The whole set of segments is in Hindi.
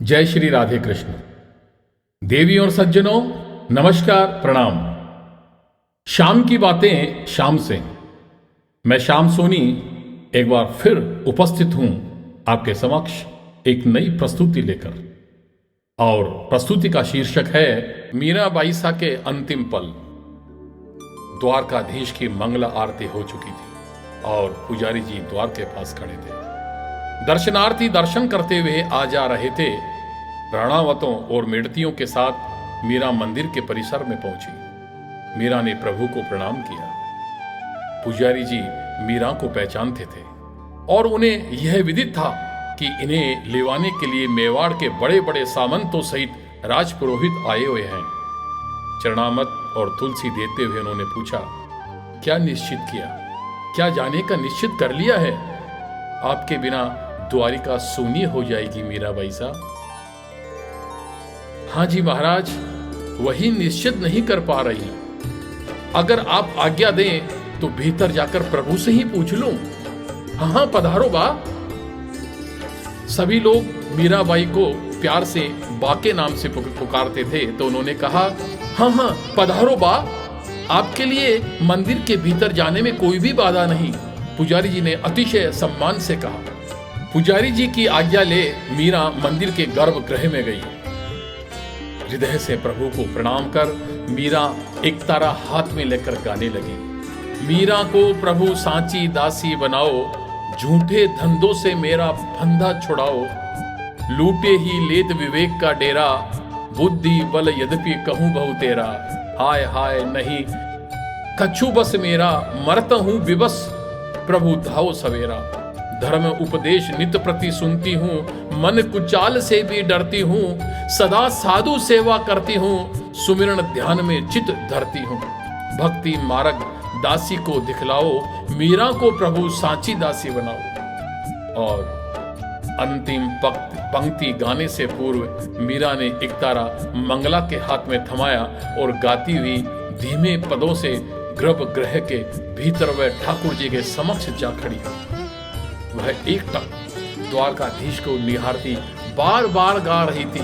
जय श्री राधे कृष्ण। देवी और सज्जनों, नमस्कार, प्रणाम। शाम की बातें शाम से मैं श्याम सोनी एक बार फिर उपस्थित हूं आपके समक्ष एक नई प्रस्तुति लेकर। और प्रस्तुति का शीर्षक है मीराबाई सा के अंतिम पल। द्वारकाधीश की मंगला आरती हो चुकी थी और पुजारी जी द्वार के पास खड़े थे। दर्शनार्थी दर्शन करते हुए आ जा रहे थे। राणावतों और मेड़तियों के साथ मीरा मंदिर के परिसर में पहुंची। मीरा ने प्रभु को प्रणाम किया। पुजारी जी मीरा को पहचानते थे और उन्हें यह विदित था कि इन्हें लिवाने के लिए मेवाड़ के बड़े बड़े सामंतों सहित राजपुरोहित आए हुए हैं। चरणामत और तुलसी देते हुए उन्होंने पूछा, क्या निश्चित किया? क्या जाने का निश्चित कर लिया है? आपके बिना द्वारिका सूनी हो जाएगी मीराबाई साहब। हाँ जी महाराज, वही निश्चित नहीं कर पा रही। अगर आप आज्ञा दें तो भीतर जाकर प्रभु से ही पूछ लूं। हाँ, पधारो बा। सभी लोग मीराबाई को प्यार से बा के नाम से पुकारते थे, तो उन्होंने कहा, हाँ, पधारो बा। आपके लिए मंदिर के भीतर जाने में कोई भी बाधा नहीं। पुजारी जी ने अतिशय सम्मान से कहा। पुजारी जी की आज्ञा ले मीरा मंदिर के गर्भगृह में गई। हृदय से प्रभु को प्रणाम कर मीरा एक तारा हाथ में लेकर गाने लगी। मीरा को प्रभु सांची दासी बनाओ, झूठे धंधों से मेरा फंदा छुड़ाओ। लूटे ही लेत विवेक का डेरा, बुद्धि बल यद्यपि कहूं बहु तेरा। हाय हाय नहीं कछु बस मेरा, मरता हूं विवश प्रभु धाओ सवेरा। धर्म उपदेश नित प्रति सुनती हूँ, मन कुचाल से भी डरती हूँ। सदा साधु सेवा करती हूँ, सुमिरन ध्यान में चित धरती हूँ। भक्ति मार्ग दासी को दिखलाओ, मीरा को प्रभु सांची दासी बनाओ। और अंतिम पंक्ति गाने से पूर्व मीरा ने एक तारा मंगला के हाथ में थमाया और गाती हुई धीमे पदों से गर्भगृह के भीतर वह ठाकुर जी के समक्ष जा खड़ी। वह एक टक द्वारकाधीश को निहारती बार बार गा रही थी,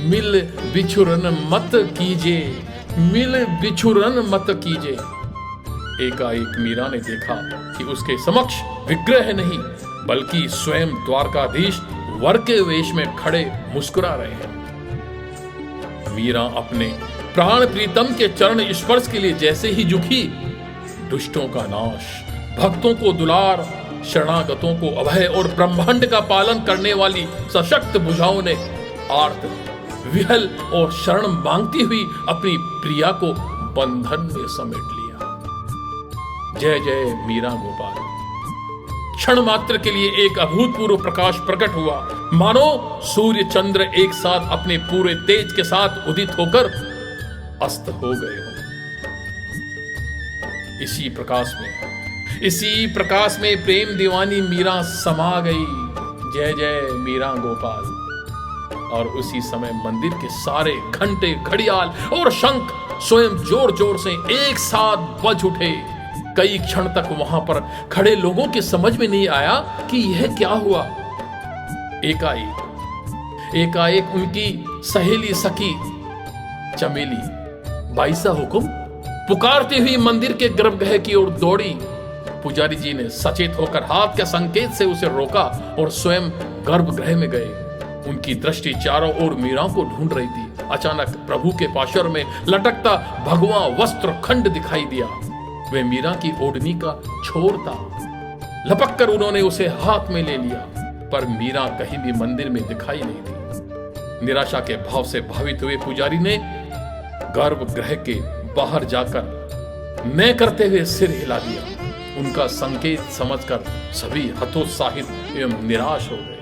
मिल बिछुरन मत कीजे, मिल बिछुरन मत कीजे। एकाएक मीरा ने देखा कि उसके समक्ष विग्रह नहीं बल्कि स्वयं द्वारकाधीश वर के वेश में खड़े मुस्कुरा रहे हैं। मीरा अपने प्राण प्रीतम के चरण स्पर्श के लिए जैसे ही झुकी, दुष्टों का नाश, भक्तों को दुलार, शरणागतों को अभय और ब्रह्मांड का पालन करने वाली सशक्त भुजाओं ने आर्त विहल और शरण मांगती हुई अपनी प्रिया को बंधन में समेट लिया। जय जय मीरा गोपाल। क्षण मात्र के लिए एक अभूतपूर्व प्रकाश प्रकट हुआ, मानो सूर्य चंद्र एक साथ अपने पूरे तेज के साथ उदित होकर अस्त हो गए हो। इसी प्रकाश में प्रेम दीवानी मीरा समा गई। जय जय मीरा गोपाल। और उसी समय मंदिर के सारे घंटे, घड़ियाल और शंख स्वयं जोर जोर से एक साथ बज उठे। कई क्षण तक वहां पर खड़े लोगों के समझ में नहीं आया कि यह क्या हुआ। एकाएक उनकी सहेली सखी चमेली, बाईसा हुकुम, पुकारती हुई मंदिर के गर्भगृह की ओर दौड़ी। पुजारी जी ने सचेत होकर हाथ के संकेत से उसे रोका और स्वयं गर्भगृह में गए। उनकी दृष्टि चारों ओर मीरा को ढूंढ रही थी। अचानक प्रभु के पाशर में लटकता भगवा वस्त्र खंड दिखाई दिया। वह मीरा की ओढ़नी का छोर था। लपक कर उन्होंने उसे हाथ में ले लिया, पर मीरा कहीं भी मंदिर में दिखाई नहीं थी। निराशा के भाव से भावित हुए पुजारी ने गर्भगृह के बाहर जाकर मैं करते हुए सिर हिला दिया। उनका संकेत समझकर सभी हतोत्साहित एवं निराश हो गए।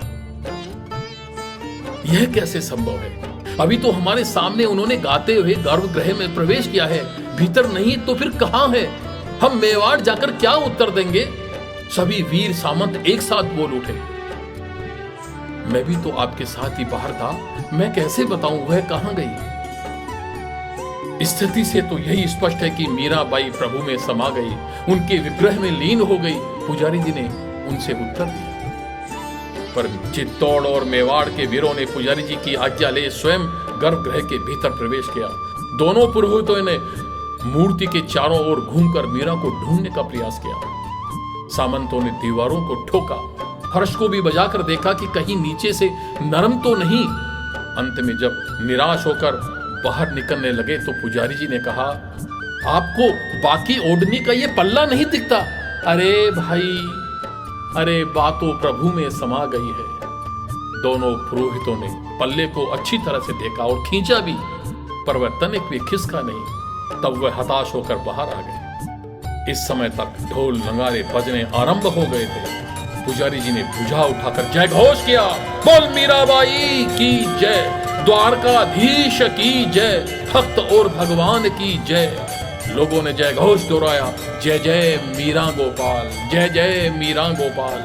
यह कैसे संभव है? अभी तो हमारे सामने उन्होंने गाते हुए गर्भगृह में प्रवेश किया है, भीतर नहीं तो फिर कहां है? हम मेवाड़ जाकर क्या उत्तर देंगे? सभी वीर सामंत एक साथ बोल उठे। मैं भी तो आपके साथ ही बाहर था, मैं कैसे बताऊं वह कहां गई? स्थिति से तो यही स्पष्ट है कि मीराबाई प्रभु में समा गई, उनके विग्रह में लीन हो गई। पुजारी जी ने उनसे उत्तर दिया, पर चित्तौड़ और मेवाड़ के वीरों ने पुजारी जी की आज्ञा ले स्वयं गर्भगृह के भीतर प्रवेश किया। दोनों पुरोहितों ने मूर्ति के चारों ओर घूमकर मीरा को ढूंढने का प्रयास किया। सामंतों ने दीवारों को ठोका, फर्श को भी बजाकर देखा कि कहीं नीचे से नरम तो नहीं। अंत में जब निराश होकर बाहर निकलने लगे तो पुजारी जी ने कहा, आपको बाकी ओढ़नी का ये पल्ला नहीं दिखता? अरे भाई, अरे बात तो प्रभु में समा गई है। दोनों पुरोहितों ने पल्ले को अच्छी तरह से देखा और खींचा भी, पर वह तनिक भी खिसका नहीं। तब वह हताश होकर बाहर आ गए। इस समय तक ढोल नगाड़े बजने आरंभ हो गए थे। पुजारी जी ने भुजा उठाकर जय घोष किया, बोल मीराबाई की जय, द्वारकाधीश की जय, भक्त और भगवान की जय। लोगों ने जय घोष दोहराया, जय जय मीरा गोपाल, जय जय मीरा गोपाल।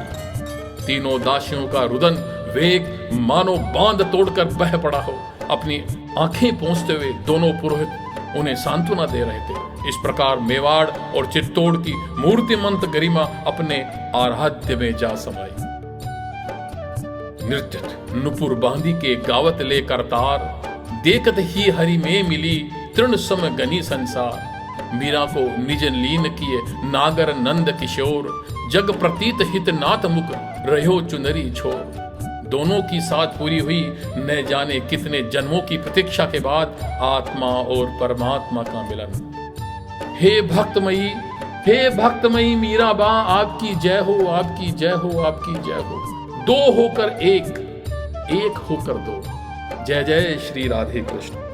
तीनों दासियों का रुदन वेग मानो बांध तोड़कर बह पड़ा हो। अपनी आंखें पोंछते हुए दोनों पुरोहित उन्हें सांत्वना दे रहे थे। इस प्रकार मेवाड़ और चित्तौड़ की मूर्तिमंत गरिमा अपने आराध्य में जा समाई। नृत्य नुपुर बांधी के गावत ले करतार, देखत ही हरि में मिली तृण सम गनी संसार। मीरा को निज लीन किए नागर नंद किशोर, जग प्रतीत हित नाथ मुख रहो चुनरी छोर। दोनों की साथ पूरी हुई न जाने कितने जन्मों की प्रतीक्षा के बाद आत्मा और परमात्मा का मिलन। हे भक्तमयी, हे भक्तमयी मीराबा, आपकी जय हो, आपकी जय हो, आपकी जय हो। दो होकर एक, एक होकर दो। जय जय श्री राधे कृष्ण।